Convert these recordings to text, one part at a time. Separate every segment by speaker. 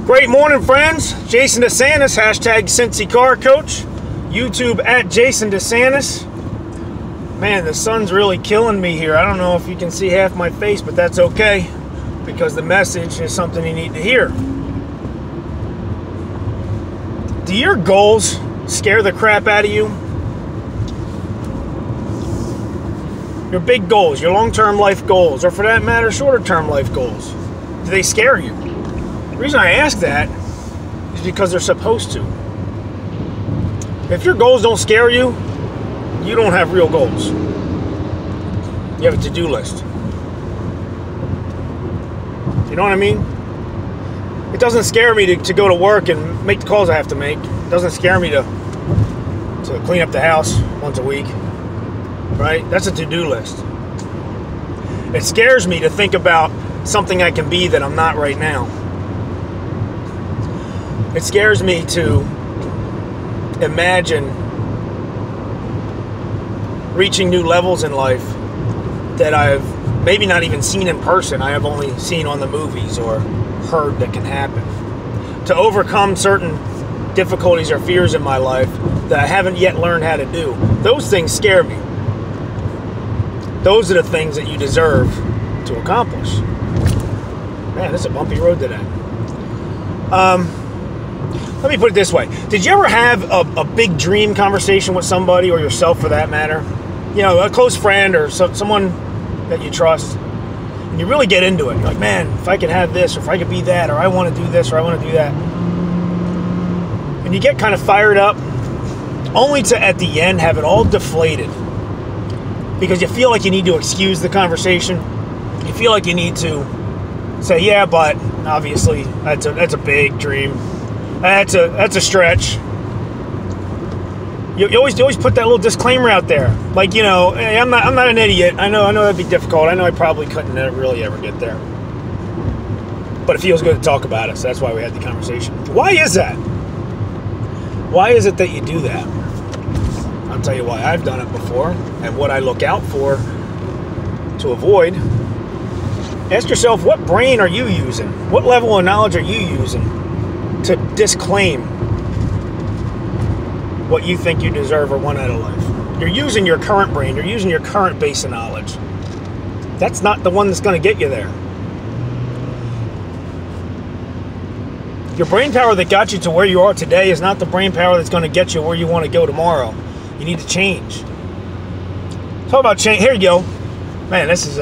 Speaker 1: Great morning, friends. Jason DeSantis, hashtag Cincy Car Coach. YouTube at Jason DeSantis. Man, the sun's really killing me here. I don't know if you can see half my face, but that's okay, because the message is something you need to hear. Do your goals scare the crap out of you? Your big goals, your long-term life goals, or for that matter, shorter-term life goals, do they scare you? The reason I ask that is because they're supposed to. If your goals don't scare you, you don't have real goals. You have a to-do list. You know what I mean? It doesn't scare me to go to work and make the calls I have to make. It doesn't scare me to clean up the house once a week. Right? That's a to-do list. It scares me to think about something I can be that I'm not right now. It scares me to imagine reaching new levels in life that I've maybe not even seen in person. I have only seen on the movies or heard that can happen. To overcome certain difficulties or fears in my life that I haven't yet learned how to do. Those things scare me. Those are the things that you deserve to accomplish. Man, this is a bumpy road today. Let me put it this way. Did you ever have a big dream conversation with somebody, or yourself for that matter? You know, a close friend or someone that you trust. And you really get into it. You're like, man, if I could have this, or if I could be that, or I want to do this, or I want to do that. And you get kind of fired up, only to, at the end, have it all deflated. Because you feel like you need to excuse the conversation. You feel like you need to say, yeah, but obviously that's a big dream. That's a stretch. You always put that little disclaimer out there, like, you know, hey, I'm not an idiot. I know that'd be difficult. I know I probably couldn't really ever get there. But it feels good to talk about it, so that's why we had the conversation. Why is that? Why is it that you do that? I'll tell you why I've done it before and what I look out for to avoid. Ask yourself, what brain are you using? What level of knowledge are you using to disclaim what you think you deserve or want out of life? You're using your current brain. You're using your current base of knowledge. That's not the one that's going to get you there. Your brain power that got you to where you are today is not the brain power that's going to get you where you want to go tomorrow. You need to change. Talk about change. Here you go. Man, this is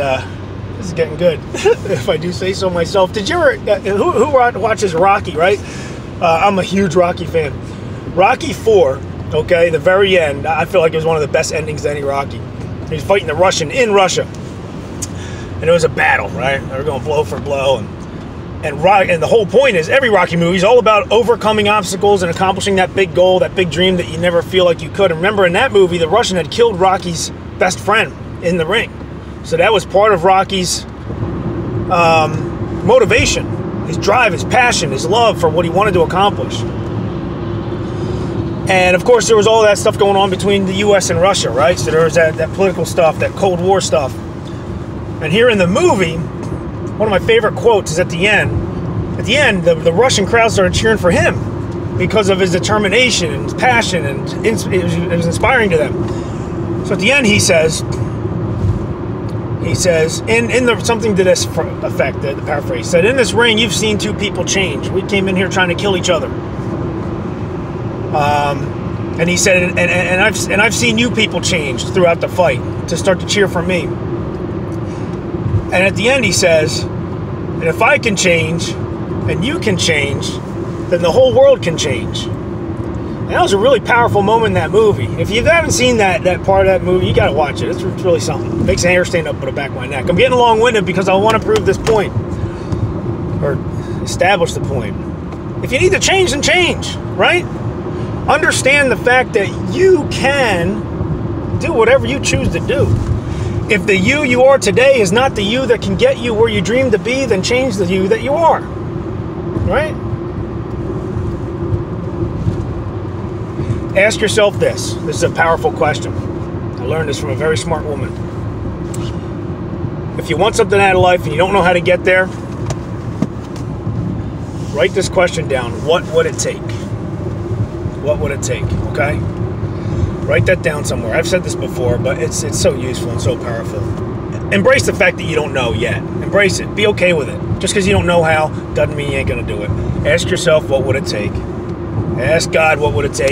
Speaker 1: getting good. If I do say so myself. Did you ever? Who watches Rocky? Right? I'm a huge Rocky fan. Rocky 4. Okay, the very end. I feel like it was one of the best endings to any Rocky. He's fighting the Russian in Russia, and it was a battle. Right? They were going blow for blow, and the whole point is every Rocky movie is all about overcoming obstacles and accomplishing that big goal, that big dream that you never feel like you could. And remember, in that movie, the Russian had killed Rocky's best friend in the ring. So that was part of Rocky's motivation, his drive, his passion, his love for what he wanted to accomplish. And of course, there was all that stuff going on between the US and Russia, right? So there was that political stuff, that Cold War stuff. And here in the movie, one of my favorite quotes is at the end. At the end, the Russian crowd started cheering for him because of his determination and his passion, and it was inspiring to them. So at the end, he says, something to this effect, the paraphrase, said, in this ring, you've seen two people change. We came in here trying to kill each other. And he said, and I've seen you people change throughout the fight to start to cheer for me. And at the end he says, and if I can change and you can change, then the whole world can change. And that was a really powerful moment in that movie. If you haven't seen that part of that movie, you got to watch it. It's really something. It makes the hair stand up on the back of my neck. I'm getting long-winded because I want to prove this point, or establish the point. If you need to change, then change, right? Understand the fact that you can do whatever you choose to do. If the you are today is not the you that can get you where you dream to be, then change the you that you are. Right? Ask yourself this. This is a powerful question. I learned this from a very smart woman. If you want something out of life and you don't know how to get there, Write this question down. What would it take? What would it take? Okay? Write that down somewhere. I've said this before, but it's so useful and so powerful. Embrace the fact that you don't know yet. Embrace it. Be okay with it. Just because you don't know how doesn't mean you ain't going to do it. Ask yourself, what would it take? Ask God, what would it take?